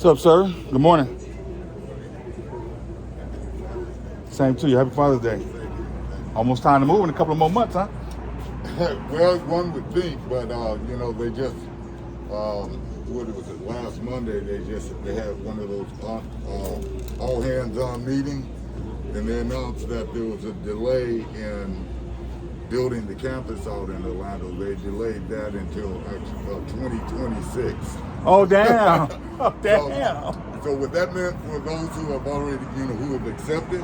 What's up, sir? Good morning. Same to you. Happy Father's Day. Almost time to move in a couple of more months, huh? Well, one would think, but you know, they just what was it? Last Monday, they had one of those all hands on meeting, and they announced that there was a delay in building the campus out in Orlando. They delayed that until 2026. Oh damn! Oh damn! So what that meant for those who have already, who have accepted,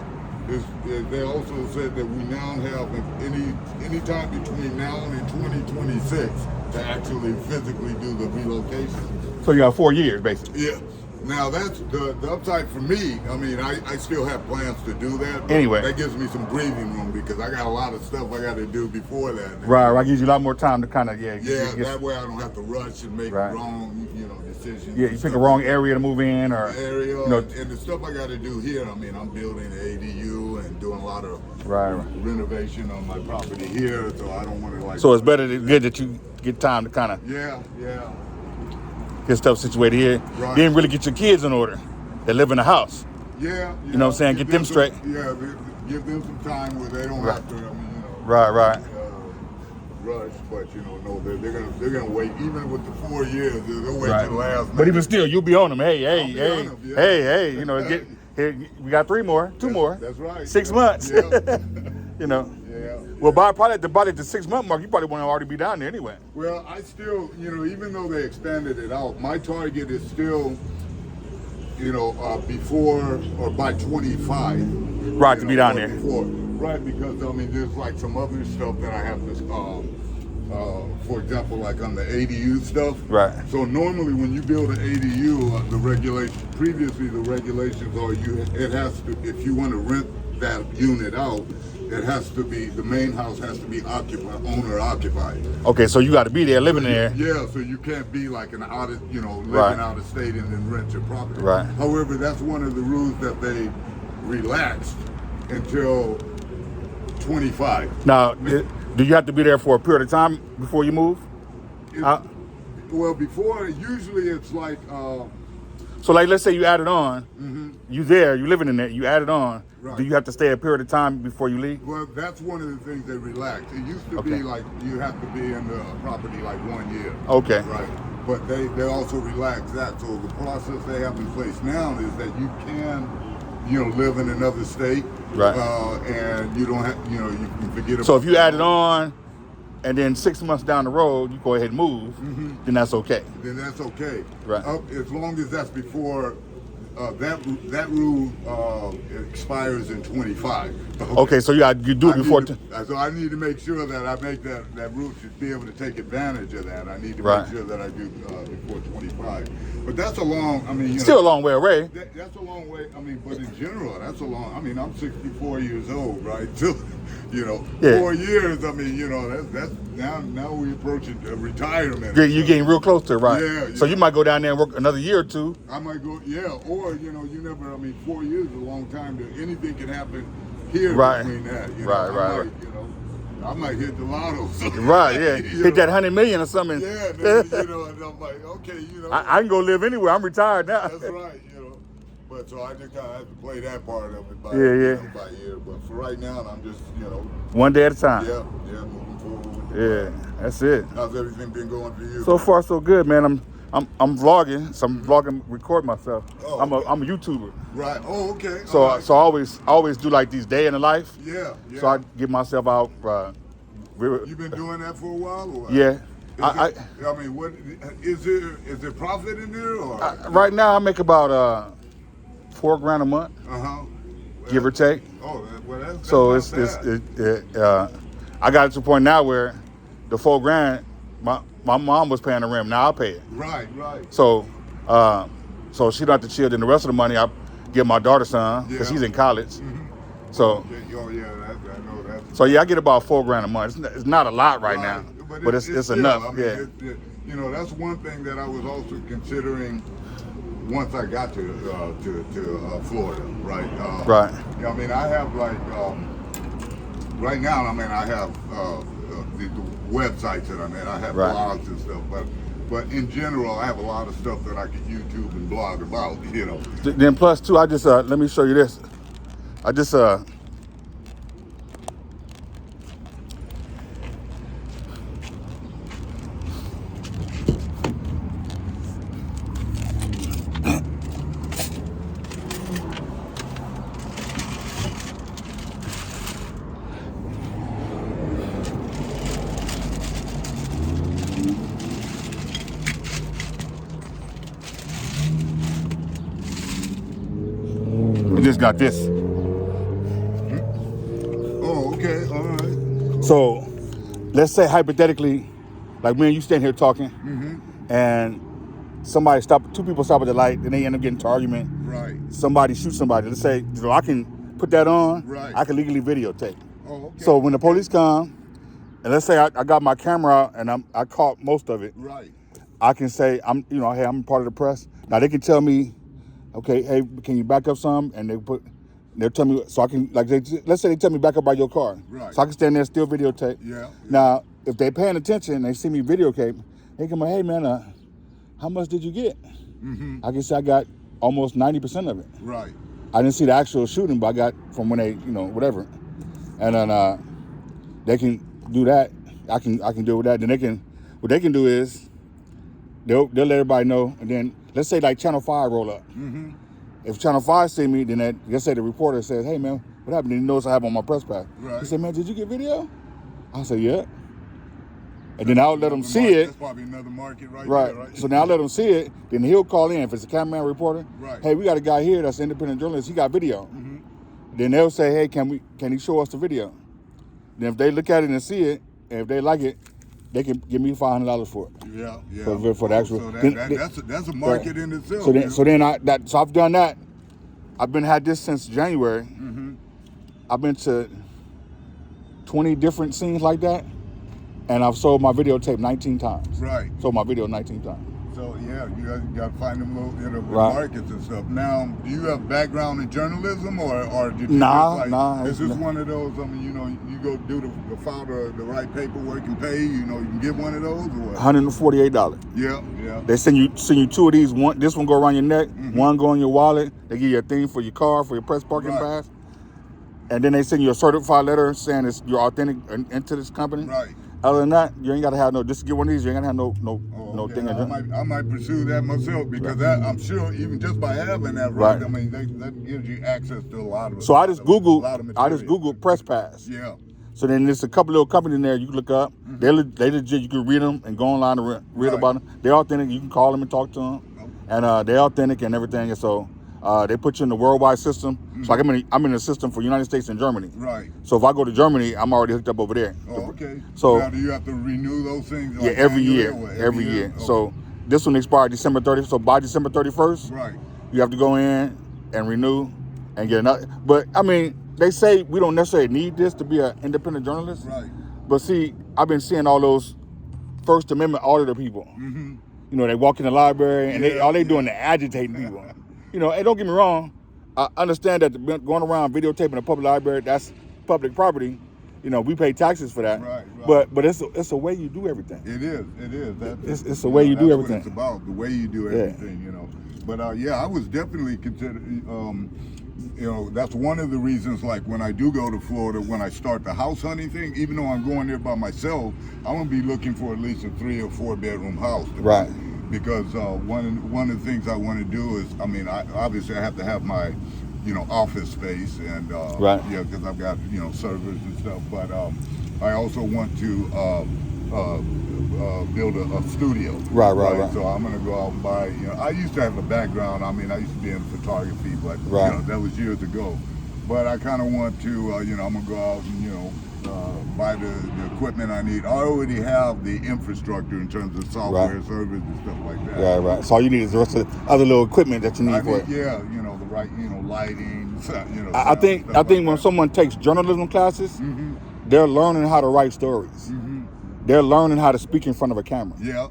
is they also said that we now have any time between now and 2026 to actually physically do the relocation. So you got 4 years, basically. Yeah, Now that's the upside for me. I mean, I still have plans to do that. But Anyway. that gives me some breathing room because I got a lot of stuff I got to do before that. Right, right. Gives you a lot more time to kind of that way I don't have to rush and make right. wrong decisions. Yeah, you pick a wrong area to move in, or and the stuff I got to do here. I mean, I'm building an ADU and doing a lot of renovation on my property here, so I don't want to like. So it's good that you get time to kind of get stuff situated here. Right. Then really get your kids in order. They live in the house. Yeah. You know what I'm saying? Get them straight. Give them some time where they don't have to. I mean, right. Rush, but no, they're gonna wait. Even with the 4 years, they'll wait till the last minute. But even still, you'll be on them. Hey. Hey. Here, we got 2 more. That's right. 6 months. Yeah. Yeah. Well, probably at the 6-month mark, you probably want to already be down there anyway. Well, I still, even though they expanded it out, my target is still, before or by 25. Right, to be down there. Before. Right, because, there's like some other stuff that I have to, for example, like on the ADU stuff. Right. So normally when you build an ADU, the regulations are it has to, if you want to rent that unit out, it has to be, the main house has to be owner occupied. Okay, so you got to be there, living there. Yeah, so you can't be like living out of state and then rent your property. Right. However, that's one of the rules that they relaxed until 25. Now, do you have to be there for a period of time before you move? Well, before, usually it's like... so like, let's say you add it on, you living in there, you add it on. Right. Do you have to stay a period of time before you leave? Well, that's one of the things they relaxed. It used to be like you have to be in the property like 1 year. Okay. Right. But they also relaxed that. So the process they have in place now is that you can, live in another state. Right. And you don't have, you can forget about it. So if you add it on, and then 6 months down the road, you go ahead and move, then that's okay. Then that's okay. Right. As long as that's before... that rule expires in 25. Okay, so you do it before. So I need to make sure that I make that rule to be able to take advantage of that. I need to make sure that I do before 25. But that's a long. Still a long way away. That's a long way. But in general, that's a long. I'm 64 years old, right? So, 4 years. That's now we're approaching retirement. Yeah, you're getting real close to it, right? Yeah. So you might go down there and work another year or two. I might go, or you never. 4 years is a long time. Anything can happen here between that. Right. I might hit the lotto. Right, yeah. Hit that 100 million or something. Yeah, and I'm like, okay, I can go live anywhere. I'm retired now. That's right, But so I just kind of have to play that part of it by year. But for right now, I'm just, one day at a time. Yeah, moving forward. Yeah, that's it. How's everything been going for you? So far, so good, man. I'm vlogging, so I'm vlogging, record myself. Oh, I'm a YouTuber. Right. Oh, okay. So I always do like these day in the life. Yeah. So I get myself out. You've been doing that for a while, or what? Yeah. What is there profit in there, or? Right now I make about $4,000 a month. Give or take. Oh, well that's so not bad. I got it to the point now where the $4,000. My mom was paying the rent. Now I'll pay it. Right. So she don't have to chill. Then the rest of the money I give my daughter son because he's in college. So. Oh yeah, I know that. So I get about $4,000 a month. It's not a lot right now, but it's enough. That's one thing that I was also considering once I got to Florida. Right. Right. I have like right now. I have the websites that I'm in. I have blogs and stuff, but in general, I have a lot of stuff that I can YouTube and blog about. Then plus two, I just let me show you this. I just got this. Oh, okay, all right. So, let's say hypothetically, like me and you standing here talking, and two people stop at the light, then they end up getting into an argument. Right. Somebody shoots somebody. Let's say, so I can put that on. Right. I can legally videotape. Oh, okay. So when the police come, and let's say I got my camera out and I caught most of it. Right. I can say, hey, I'm part of the press. Now they can tell me, okay, hey, can you back up some? And they'll tell me, so I can, let's say they tell me back up by your car. Right. So I can stand there and still videotape. Yeah. Now, if they're paying attention and they see me videotape, they come, hey man, how much did you get? Mm-hmm. I can say I got almost 90% of it. Right. I didn't see the actual shooting, but I got from when they, whatever. And then they can do that. I can deal with that. Then what they can do is they'll let everybody know. And then let's say like Channel 5 roll up. Mm-hmm. If Channel 5 see me, then let's say the reporter says, hey man, what happened? He knows I have on my press pass. Right. He said, man, did you get video? I said, yeah. And then I'll let them see it. That's probably another market right Right. there, right? So now I'll let them see it. Then he'll call in. If it's a cameraman reporter, right. Hey, we got a guy here that's an independent journalist. He got video. Mm-hmm. Then they'll say, hey, can he show us the video? Then if they look at it and see it, and if they like it, they can give me $500 for it. Yeah, yeah. For the actual. So that's a market right. in itself. So I've done that. I've had this since January. Mm-hmm. I've been to 20 different scenes like that, and I've sold my videotape 19 times. Right. Sold my video 19 times. So yeah, you got to find them little right. markets and stuff. Now, do you have background in journalism, or did you nah? Is this one of those? I mean, you go do the file the right paperwork and pay. You can get one of those, or what? $148. Yeah, yeah. They send you two of these. This one go around your neck. Mm-hmm. One go in your wallet. They give you a thing for your car, for your press parking right. pass. And then they send you a certified letter saying you're authentic into this company. Right. Other than that, you ain't gotta have just to get one of these. You ain't gotta have no okay. thing. I might pursue that myself because I'm sure even just by having that right. I mean that gives you access to a lot of. So I just Googled press pass. Yeah. So then there's a couple little companies in there you can look up. Mm-hmm. They legit. You can read them and go online and read about them. They're authentic. You can call them and talk to them, and they're authentic and everything. And so they put you in the worldwide system. Mm-hmm. So like I'm in the system for United States and Germany. Right. So if I go to Germany, I'm already hooked up over there. Oh, okay. So now do you have to renew those things? Yeah, every year. Okay. So this one expired December 30th. So by December 31st, right, you have to go in and renew and get another. But I mean, they say we don't necessarily need this to be an independent journalist. Right. But see, I've been seeing all those First Amendment auditor people. Mm-hmm. They walk in the library and all they doing is agitating people. Hey, don't get me wrong. I understand that going around videotaping a public library, that's public property. We pay taxes for that. Right. But it's a way you do everything. It is. It's a way you do everything. It's about the way you do everything. But I was definitely considering. That's one of the reasons. Like when I do go to Florida, when I start the house hunting thing, even though I'm going there by myself, I'm gonna be looking for at least a 3 or 4 bedroom house. Right. Because one of the things I want to do is, obviously I have to have my, office space and right. Yeah, because I've got servers and stuff. But I also want to build a studio. Right. So I'm gonna go out and buy. I used to have a background. I used to be in photography, but that was years ago. But I kind of want to. I'm gonna go out and buy the equipment I need. I already have the infrastructure in terms of software, servers, and stuff like that. Right. So all you need is the rest of the other little equipment that you need for it. Yeah, the right, lighting. I think when someone takes journalism classes, mm-hmm. they're learning how to write stories. Mm-hmm. They're learning how to speak in front of a camera. Yeah.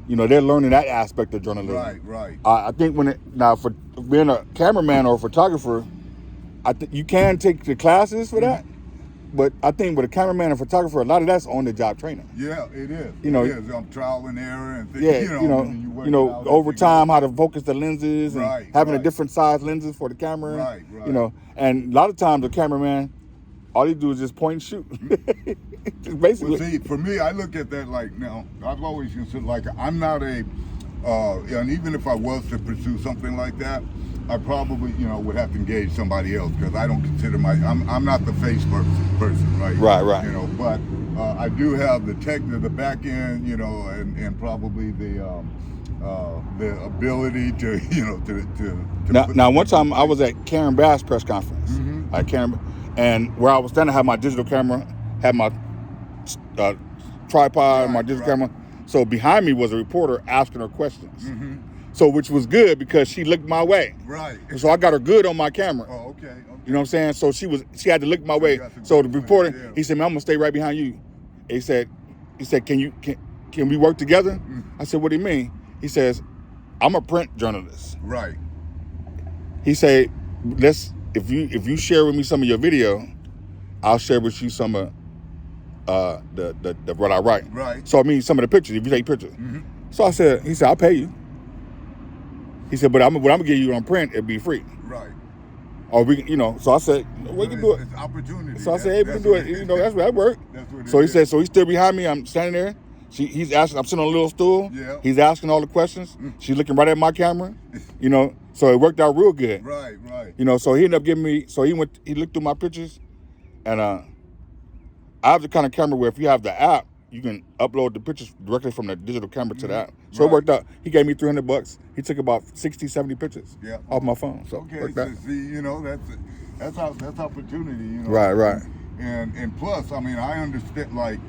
They're learning that aspect of journalism. Right. I think for being a cameraman or a photographer, I think you can take the classes for that. But I think with a cameraman and photographer, a lot of that's on the job training. Yeah, it is. It is. I'm trial and error and things. Yeah, over time, how to focus the lenses and having a different size lenses for the camera. Right. And a lot of times the cameraman, all he do is just point and shoot. Just basically. Well, see, for me, I look at that like now. I've always considered like I'm not a, and even if I was to pursue something like that, I probably, would have to engage somebody else because I don't consider I'm not the face person, right? Right. But I do have the the back end, and probably the ability to Now, one time I was at Karen Bass press conference. Mm-hmm. At Karen, and where I was standing, I had my digital camera, had my tripod, my digital camera. So behind me was a reporter asking her questions. Mm-hmm. So which was good because she looked my way. Right. So I got her good on my camera. Oh, okay. You know what I'm saying? So she had to look my way. So the reporter, he said, "Man, I'm gonna stay right behind you." He said, can we work together? I said, "What do you mean?" He says, "I'm a print journalist." Right. He said, if you share with me some of your video, I'll share with you some of the what I write. Right. So I mean some of the pictures, if you take pictures. So he said, "I'll pay you." He said, "But what I'm gonna give you on print, it'll be free." Right. Or we, so I said, "We can do it." It's opportunity. So I said, "Hey, we can do it." That's what that worked. So he said, so he's still behind me. I'm standing there. He's asking. I'm sitting on a little stool. Yeah. He's asking all the questions. She's looking right at my camera. So it worked out real good. Right. So he ended up giving me. So he looked through my pictures, and I have the kind of camera where if you have the app, you can upload the pictures directly from the digital camera to the app. So it worked out. He gave me $300. He took about 60, 70 pictures off my phone. So okay, so see, that's opportunity. Right. And plus, I mean, I understand, like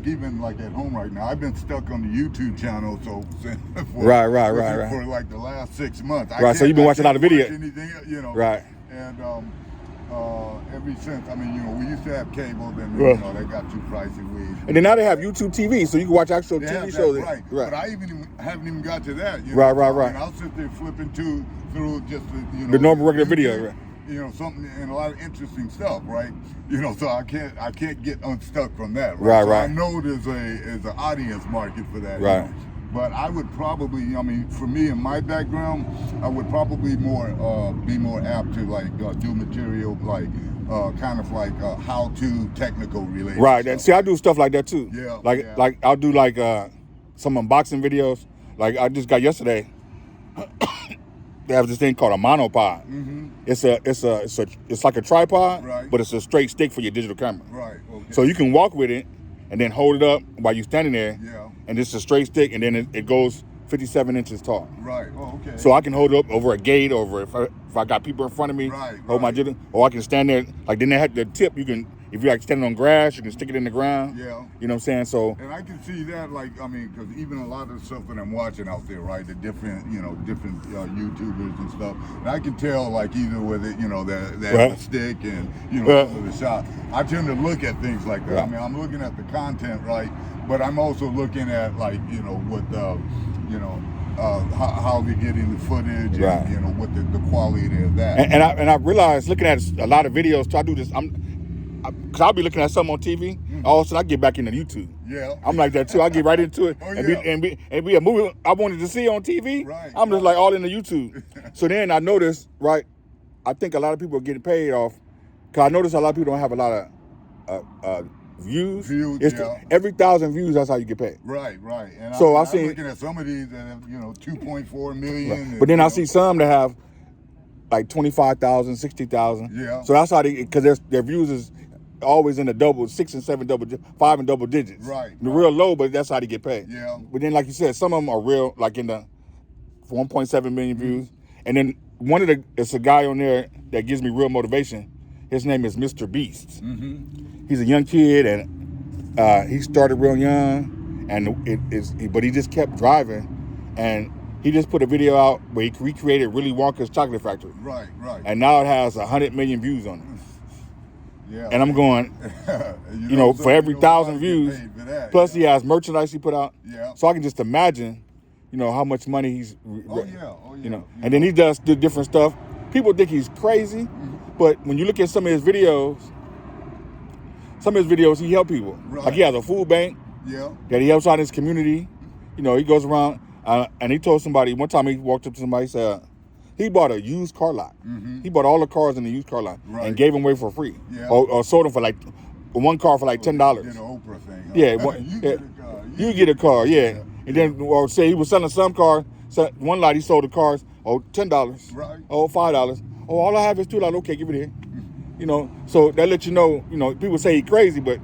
even like at home right now, I've been stuck on the YouTube channel, for like the last 6 months. So you've been watching a lot of videos. Right. And ever since, I mean, we used to have cable, then they got too pricey. And then now they have YouTube TV, so you can watch actual TV shows. Right. But I haven't even got to that. Right. And I'll sit there flipping through just the normal regular video. Right. Something and a lot of interesting stuff, right? So I can't get unstuck from that. Right. So I know there's an audience market for that. Right. But I would probably, I mean, for me in my background, I would probably be more apt to like do material like kind of like how-to technical related. Right. Stuff. And see, I do stuff like that too. Yeah. Like I'll do like some unboxing videos. Like I just got yesterday. They have this thing called a monopod. It's like a tripod, right, but it's a straight stick for your digital camera. Right. Okay. So you can walk with it and then hold it up while you're standing there. Yeah. And it's a straight stick, and then it goes 57 inches tall. Right. Oh, okay. So I can hold it up over a gate, if I got people in front of me. Right. Hold my digital, or I can stand there. Like then they have the tip. You can, if you're like standing on grass, you can stick it in the ground. Yeah. You know what I'm saying? So. And I can see that, like, I mean, because even a lot of the stuff that I'm watching out there, right, the different YouTubers and stuff, and I can tell, like, either with it, that stick and the shot. I tend to look at things like that. Right. I mean, I'm looking at the content, right, but I'm also looking at, like, what how they're getting the footage, right, and what the quality of that. And I realized looking at a lot of videos, so I do this. Cause I'll be looking at something on TV. All of a sudden, I get back into YouTube. Yeah, I'm like that too. I get right into it, and be a movie I wanted to see on TV. Right, I'm just like all into YouTube. So then I noticed, right? I think a lot of people are getting paid off. Cause I noticed a lot of people don't have a lot of views. Every 1,000 views, that's how you get paid. Right. And so I'm looking at some of these that have 2.4 million. Right. But then I see some that have like 25,000, 60,000. Yeah. So that's how because their views is always in the double, 6 and 7 5 and double digits. Right. The real low, but that's how they get paid. Yeah. But then, like you said, some of them are real, like in the 1.7 million views. And then it's a guy on there that gives me real motivation. His name is Mr. Beast. He's a young kid, and he started real young, but he just kept driving, and he just put a video out where he recreated Willy Wonka's chocolate factory. Right. And now it has 100 million views on it. Yeah. And I'm going, for every 1,000 views, plus he has merchandise he put out. Yeah. So I can just imagine, how much money he's. And then he does the different stuff. People think he's crazy, but when you look at some of his videos, he helps people. Right. Like he has a food bank. Yeah. That he helps out his community. He goes around, and he told somebody one time, he walked up to somebody, he said, he bought a used car lot. He bought all the cars in the used car lot and gave them away for free. Yeah. Or sold them for like one car for like $10. Oprah thing. Huh? Yeah. You get a car. Yeah. And then, or say he was selling some cars. So one lot he sold the cars. $10. Right. $5. All I have is $2. Okay, give it here. So that lets you know. People say he's crazy, but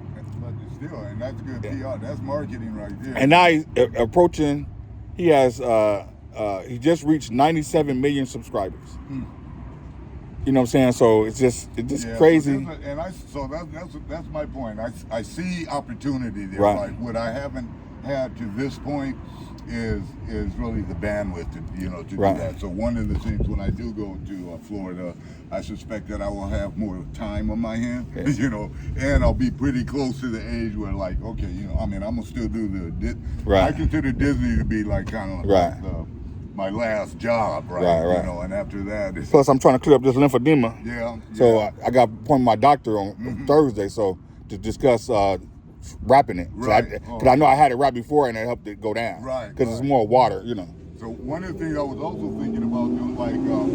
still, and that's good PR. That's marketing right there. And now he's approaching. He has. He just reached 97 million subscribers. You know what I'm saying? So it's just crazy. So that's my point. I see opportunity there. Right. Like what I haven't had to this point is really the bandwidth to to Right. do that. So one of the things when I do go to Florida, I suspect that I will have more time on my hand, and I'll be pretty close to the age where like, okay, I mean, I'm gonna still do Right. I consider Disney to be like kind of Right. like my last job, right? Right. And after that, it's, Plus, I'm trying to clear up this lymphedema. yeah. So I got an appointment with my doctor on Thursday, so to discuss wrapping it. Right. Because I know I had it right before, and it helped it go down. Right. Because it's more water, So one of the things I was also thinking about doing, like, because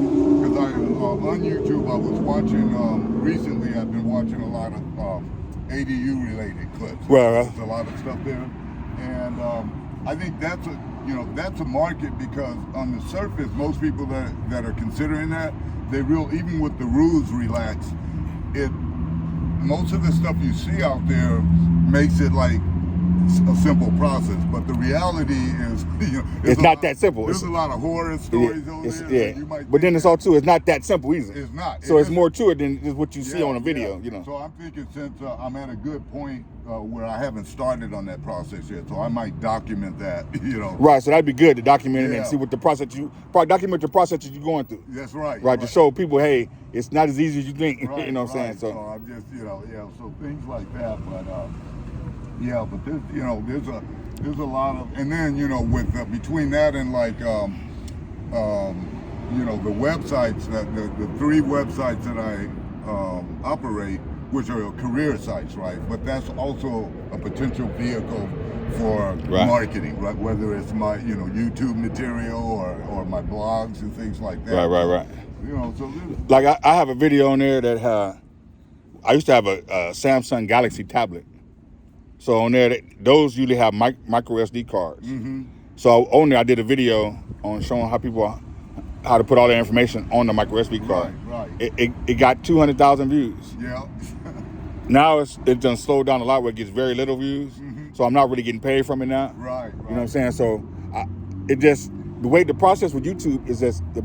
on YouTube I was watching recently. I've been watching a lot of ADU related clips. Right. There's a lot of stuff there, and I think that's a market, because on the surface, most people that are considering that, even with the rules relaxed, most of the stuff you see out there makes it like a simple process, but the reality is, it's not that simple. There's a lot of horror stories over there. Yeah. But then it's not that simple either. It's not. So it's more to it than just what you see on a video. So I'm thinking, since I'm at a good point where I haven't started on that process yet, so I might document that. Right. So that'd be good to document it and Yeah. see what the process document the process that you're going through. That's right. Right. To show people, hey, it's not as easy as you think. Right, You know what I'm saying? So I'm just, so things like that. But but there's a lot of, and then with between that and like the websites, the 3 websites that I operate, which are career sites, right? But that's also a potential vehicle for marketing, right? Whether it's my YouTube material or my blogs and things like that. Right. So Like I have a video on there that I used to have a Samsung Galaxy tablet. So on there, those usually have micro SD cards. So on there, I did a video on showing how to put all their information on the micro SD card. Right. It got 200,000 views. Yeah. Now it's done slowed down a lot where it gets very little views. So I'm not really getting paid from it now. Right. You know what I'm saying? So the way the process with YouTube is just the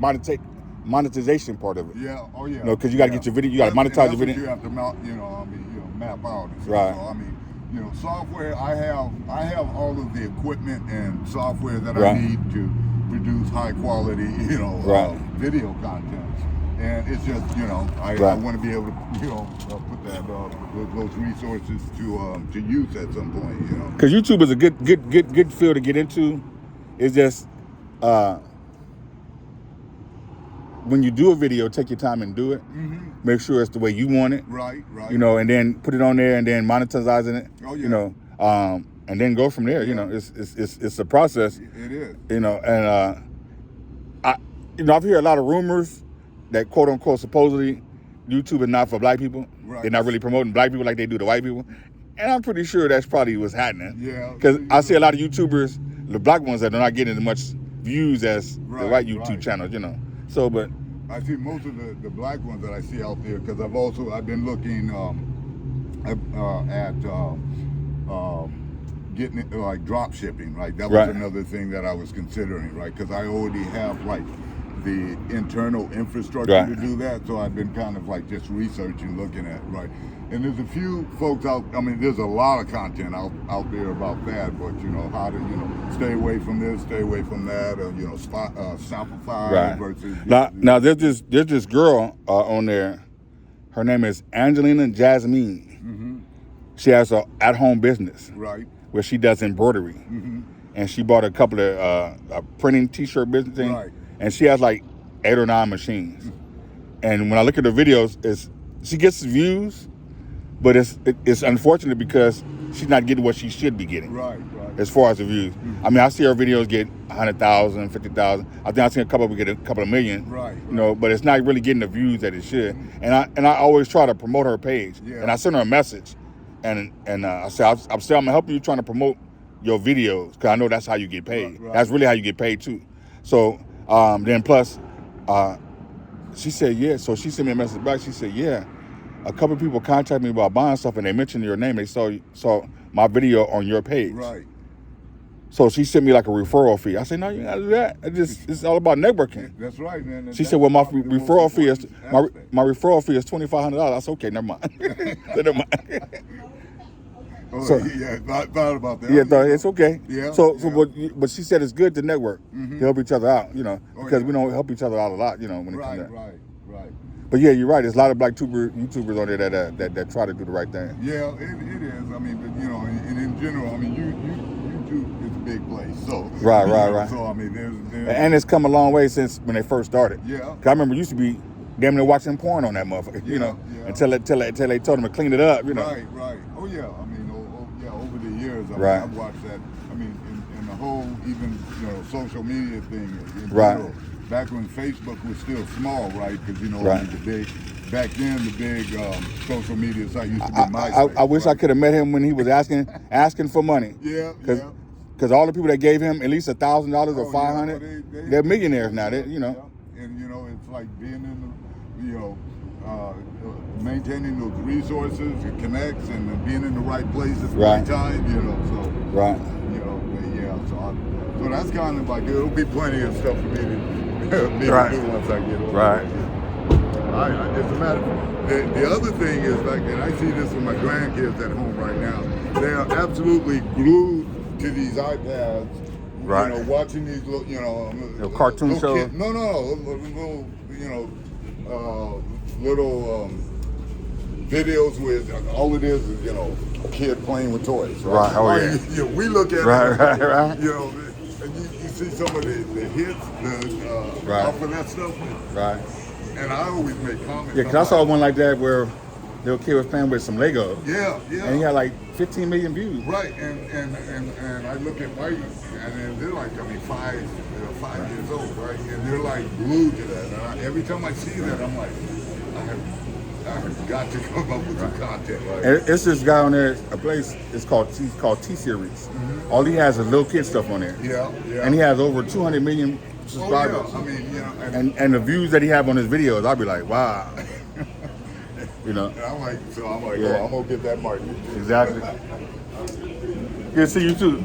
monetization part of it. Yeah. Oh yeah. Because you got to get your video, you got to monetize your video. You have to map out. And stuff. Right. So I mean, software. I have all of the equipment and software that I need to produce high quality, video content. And it's just, I want to be able to, put those resources to use at some point, Because YouTube is a good field to get into. It's just when you do a video, take your time and do it. Make sure it's the way you want it. Right. And then put it on there and then monetizing it. Oh yeah. And then go from there. It's a process. It is. And I've heard a lot of rumors that quote unquote supposedly YouTube is not for black people. Right. They're not really promoting black people like they do the white people. And I'm pretty sure that's probably what's happening. Yeah. Because I see a lot of YouTubers, the black ones, that are not getting as much views as the white YouTube channels, So, but I see most of the black ones that I see out there, because I've been looking at getting it, like drop shipping, right? That was another thing that I was considering, right? Because I already have like the internal infrastructure to do that, so I've been kind of like just researching, looking at, right? And there's a few folks out, there's a lot of content out there about that, but how to, stay away from this, stay away from that, or, Shopify versus... Now there's this girl on there, her name is Angelina Jasmine. She has a at-home business. Right. Where she does embroidery. And she bought a couple of printing t-shirt business things. Right. And she has like 8 or 9 machines. And when I look at her videos, she gets views, but it's unfortunate because she's not getting what she should be getting. Right. As far as the views. I see her videos get 100,000, 50,000. I think I've seen a couple of get a couple of million. Right. But it's not really getting the views that it should. And I always try to promote her page. Yeah. And I send her a message. And I say, I'm helping you trying to promote your videos, because I know that's how you get paid. Right. That's really how you get paid too. So then plus, she said, yeah. So she sent me a message back. She said, yeah, a couple of people contacted me about buying stuff and they mentioned your name. They saw my video on your page. Right. So she sent me like a referral fee. I said, no, you gotta do that. It's all about networking. That's right, man. She said, well, my referral fee is my referral fee is $2,500. I said, okay, never mind. Never mind. Oh, So yeah, thought about that. yeah, it's okay. Yeah. So yeah. but she said it's good to network, to help each other out, Oh, because yeah. we don't help each other out a lot, when it comes to that. Right. But yeah, you're right. There's a lot of black YouTubers on there that try to do the right thing. Yeah, it is. I mean, but and in general, I mean, YouTube is a big place. So Right. So I mean, there's And it's come a long way since when they first started. Yeah. 'Cause I remember it used to be damn near watching porn on that motherfucker, Yeah. until they told them to clean it up, Right. Oh yeah. I mean, over the years, I mean, Right. I've watched that. I mean, in the whole even social media thing. In Right. general, back when Facebook was still small, right? Because Right. I mean, back then the big social media site used to be MySpace. I wish I right? could have met him when he was asking for money. Yeah. Because all the people that gave him at least $1,000 or Oh, $500, yeah, they're millionaires now. They, Yeah. And it's like being in the, maintaining those resources, and connects, and being in the right place at the right time. So Right. but yeah. So that's kind of like there'll be plenty of stuff for me to Right. do once I get over Right. there. It's a matter. The other thing is and I see this with my grandkids at home right now. They are absolutely glued to these iPads. Right. Watching these little, cartoon little shows? little videos with all it is a kid playing with toys. Right. Oh yeah. We look at Right. it. Right. And you see some of the hits Right. off of that stuff. Right. And I always make comments. Yeah, because I saw one like that where the kid was playing with some Legos. Yeah. And he had like 15 million views. Right, and I look at White, and then they're like, 5 years old, right? And they're like glued to that. And every time I see that, I'm like, I have got to come up with some content. Right? And it's this guy on there, a place, he's called T-Series. Mm-hmm. All he has is little kid stuff on there. Yeah. And he has over 200 million subscribers. Oh, yeah. I mean, And the views that he have on his videos, I'll be like, wow. And I'm like, Yeah. oh, I'm gonna get that market. Exactly. Good to see you too.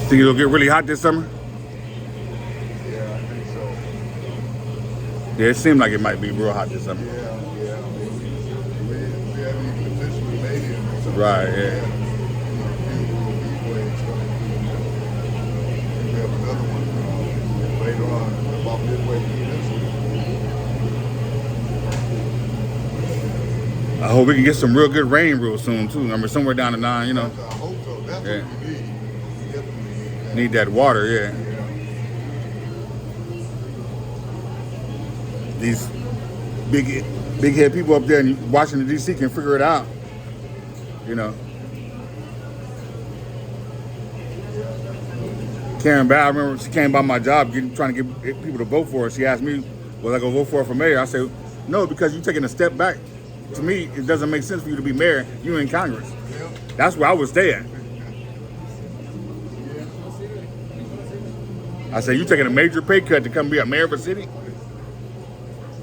Think it'll get really hot this summer? Yeah, I think so. Yeah, it seemed like it might be real hot this summer. Yeah. I mean, we haven't even officially made it. So Right, yeah. We have another one later on, about midway through this week. I hope we can get some real good rain real soon too. I mean, somewhere down the line, I hope so. That's Yeah. what we need. We definitely Need that water, yeah. These big head people up there in Washington D.C. can figure it out, Karen Bell, I remember she came by my job trying to get people to vote for her. She asked me, was I gonna vote for her for mayor? I said, no, because you're taking a step back. To me, it doesn't make sense for you to be mayor. You're in Congress. That's where I would stay at. I said, you're taking a major pay cut to come be a mayor of a city?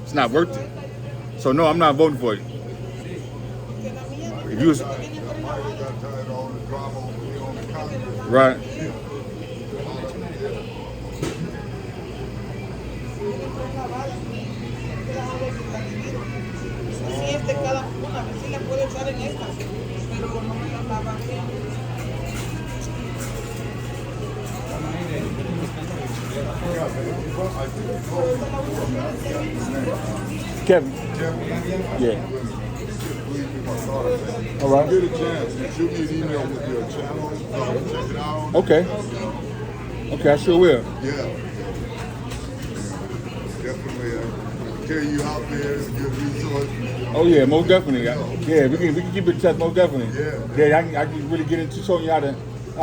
It's not worth it. So no, I'm not voting for you. If you was, right. Cada una, a ver si la puedo usar en esta, pero no me la lavan bien. Kevin. Yeah. All right. Get a chance. Shoot me an email with your channel. Check it out. Okay. Okay, I sure will. Yeah. definitely carry you out there, good resource. Oh yeah, most definitely. Yeah, we can keep it in touch, most definitely. Yeah. Yeah, I can really get into showing you how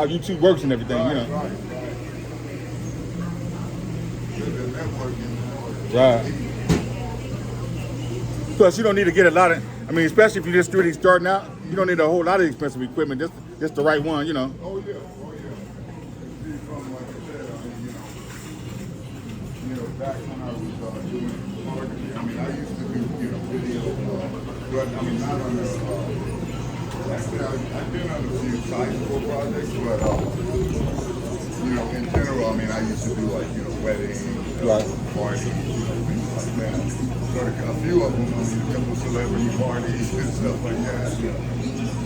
YouTube works and everything, you know. Right. The networking. Right. Plus, you don't need to get a lot of. I mean, especially if you're just really starting out, you don't need a whole lot of expensive equipment. Just the right one, you know. Oh yeah. See, from like I said, back when I was doing photography, I mean, I used to do video, but I mean, not on the. Actually, I've been on a few sizable projects, but in general, I mean, I used to do like weddings, Right. parties, things like that. So a few of them, I mean, a couple celebrity parties and stuff like that.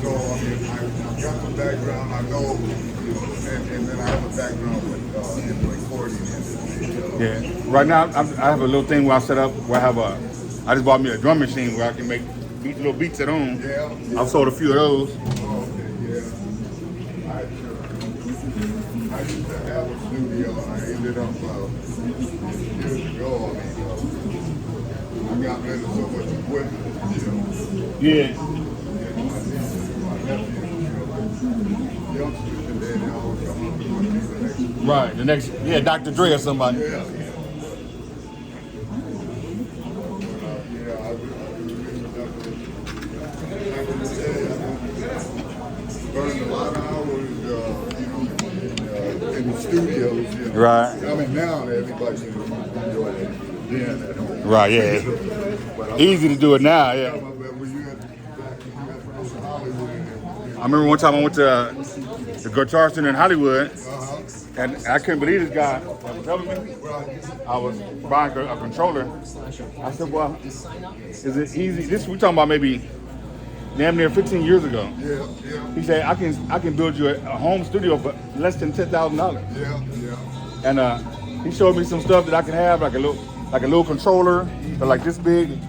So I mean, I've got the background. I know, and then I have a background with in the recording industry. Yeah. Right now, I have a little thing where I set up where I just bought me a drum machine where I can make little beats at home. Yeah. I've sold a few of those. Oh, okay, yeah. I used to have a studio, and I ended up years ago. I mean, I got rid of so much equipment. Yeah. Youngsters today, they always come up with the next. Right. The next, Dr. Dre or somebody. Yeah. I burned a lot of hours, in the studios. Right. I mean, now everybody's in the studio and then at home. Right. Yeah. Easy to do it now. Yeah. When you had Hollywood. I remember one time I went to the Guitar Center in Hollywood, and I couldn't believe this guy that was telling me I was buying a controller. I said, well, is it easy? We talking about maybe damn near 15 years ago. Yeah. He said, I can build you a home studio for less than $10,000. Yeah. And he showed me some stuff that I can have, like a little controller, but like this big.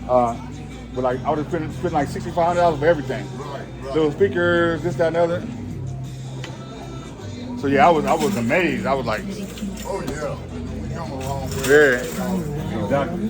But like I would have spent like $6,500 for everything. Right. Little speakers, this, that, and the other. So yeah, I was amazed. I was like, Oh yeah. You come a long way. yeah, exactly.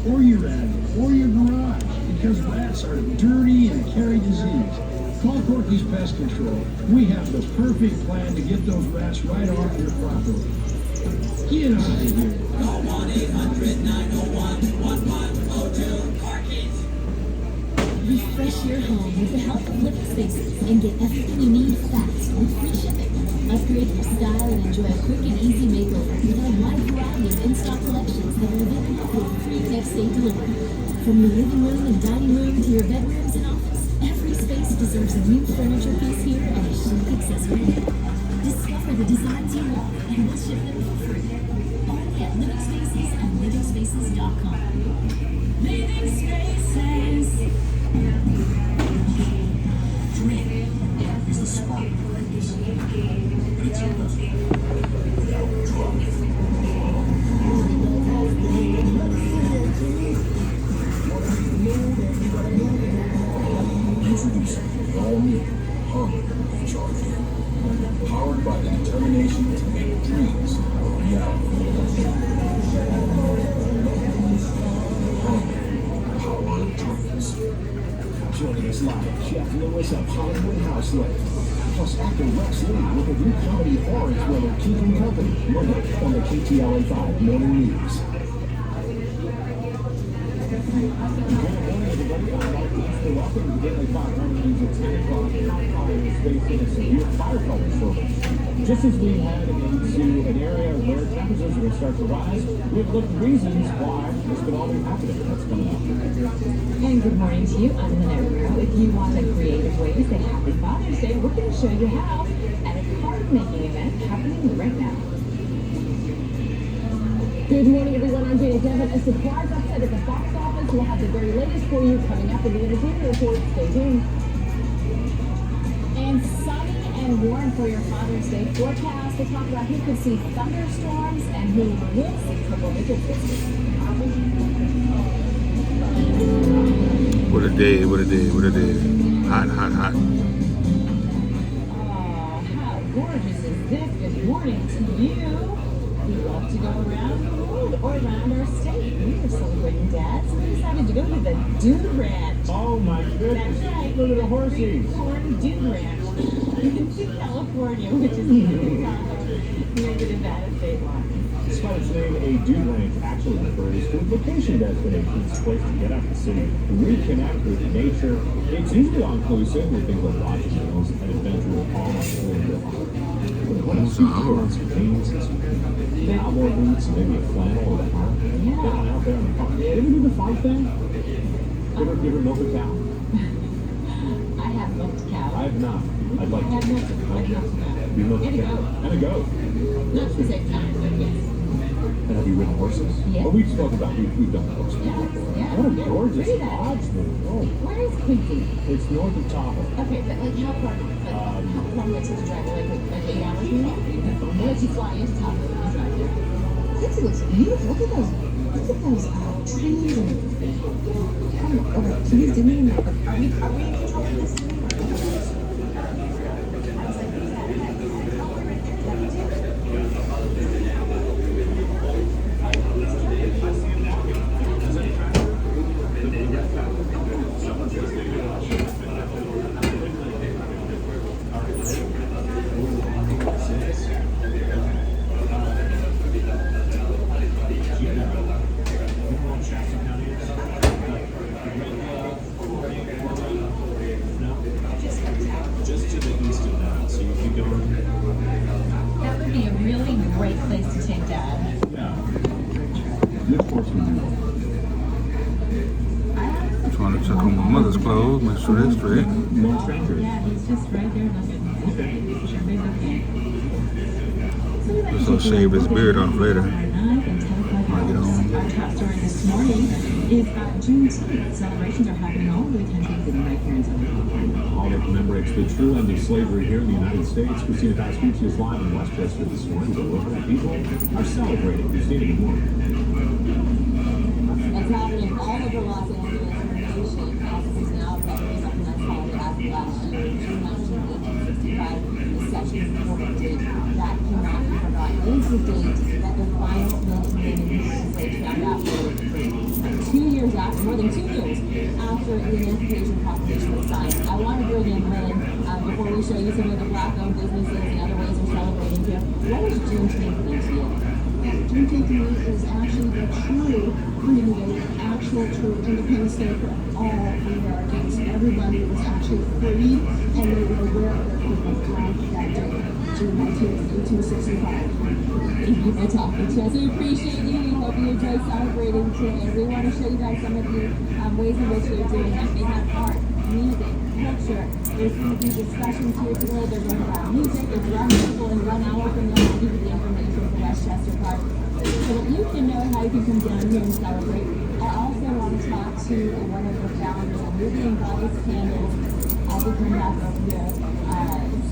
or your attic, or your garage, because rats are dirty and carry disease. Call Corky's Pest Control. We have the perfect plan to get those rats right off your property. Get out of here. Call 1-800-901-1102. Refresh your home with the help of Living Spaces and get everything you need fast with free shipping. Upgrade your style and enjoy a quick and easy makeover with our wide variety of in-stock collections that are available for free next-day delivery. From your living room and dining room to your bedrooms and office, every space deserves a new furniture piece here and a chic accessory. Discover the designs you love and we'll ship them for free. Only at Living Spaces and livingspaces.com. Living Spaces. Dream is the spark of greatness, but it's impossible without drugs. Introducing the all-new Hunger Recharge, powered by the determination to make dreams a reality. Power of dreams. Joining us live, Chef Lewis of Hollywood House Life. Plus actor Rex Lee with a new comedy horror thriller Keeping Company, Monday on the KTLA 5 Morning News. Good morning, everybody. I'd like to welcome to the Daily 5 Morning News at 10 o'clock. Hot fire is facing a severe firefighter service. Just as we head into an area where temperatures are going to start to rise, we have looked at reasons why this could all be happening. That's coming up. And good morning to you. I'm andnever. If you want a creative way to say Happy Father's Day, we're going to show you how at a card-making event happening right now. Good morning, everyone. I'm Jana Devin. A surprise upset at the box office. We'll have the very latest for you coming up in the entertainment report. Stay tuned. And sunny and warm for your Father's Day forecast. We'll talk about who could see thunderstorms and who will see triple-digit fixes. What a day, what a day, what a day. Hot, hot, hot. Oh, how gorgeous is this? Good morning to you. We love to go around the world or around our state. We are celebrating Dad, so we decided to go to the Dude Ranch. Oh my goodness. That's right. Look at the horsies. Corn Dude Ranch in California, which is near the Nevada state line. Despite its name, a dude ranch actually refers to a vacation destination. It's a place to get out of the city, reconnect with nature. It's usually all-inclusive with things like lodging meals and adventure with all some jeans, cowboy boots, maybe a flannel or a hat. Down out there in the park. Yeah, did we do the fight thing? Ever milk a cow? I have milked a cow. I have not. I'd like I have to. milked a cow. You milked a And a cow. goat. And a goat. Not at the same time, but yes. And have you ridden horses? Yeah. Well, we've spoken about we've done horses before. Yeah. What a gorgeous Pretty nice. lodge move. Oh, Where is Quincy? it's north of Tahoe. Okay, but like how far? Like how long would it take to drive? Like 8 hours maybe? Once you fly into Tahoe, you drive there. Quincy looks beautiful. Look at those trees and. Okay, please do me a minute. Are we in control of this? That would be a really great place to take Dad. Of course we do. Trying to check on my mother's clothes, make sure they're straight. No strangers. Yeah, he's just right there looking. Everybody's okay. Just gonna shave his beard off later. Might get on. Our top story this morning is Juneteenth. Celebrations are happening all over the country, including right here in Southern California. All that commemorates the true end of slavery here in the United States. Christina Pascucci is live in Westchester this morning. The local people are celebrating. Christina, good morning. It's happening all over Los Angeles and the nation as this is now a federally recognized holiday as of last year, June 19, 1865, the session's important date that cannot be forgotten. It is the date that the final men and women who were enslaved found out they were free. 2 years after, more than 2 years after the Emancipation Proclamation was signed. I want to bring in Lynn before we show you some of the Black-owned businesses and other ways we're celebrating here. What is Juneteenth mean to you? Juneteenth to me is actually the true freedom day, actual true independence day for all Americans. Everybody was actually free and they were aware of their freedom on that day, June 19th, 1865. Thank you for talking to us. We appreciate you. We hope you enjoy celebrating today. We want to show you guys some of the ways in which they're doing that. They have art, music, culture. There's going to be discussions here today. They're going to have music. It's run people in 1 hour from now. I'll give you the information for Westchester Park. So that you can know how you can come down here and celebrate. I also want to talk to one of the founders of Ruby and Goddess Candles. I'll be coming back over here.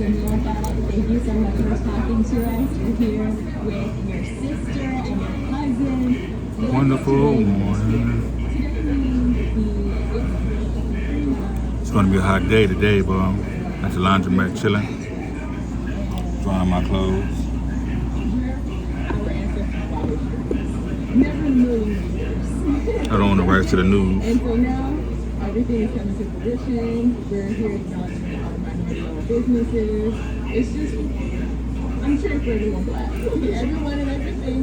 Samantha, thank you so much for talking to us. You're here with your sister and your cousin. Wonderful morning. It's gonna be a hot day today, boy. At the laundromat chilling, drying my clothes. Never in a million years. I don't want to rise to the news. And so now, everything is coming to fruition. We're here acknowledging all minority-owned businesses. It's just, I'm sure for everyone's glad. Everyone in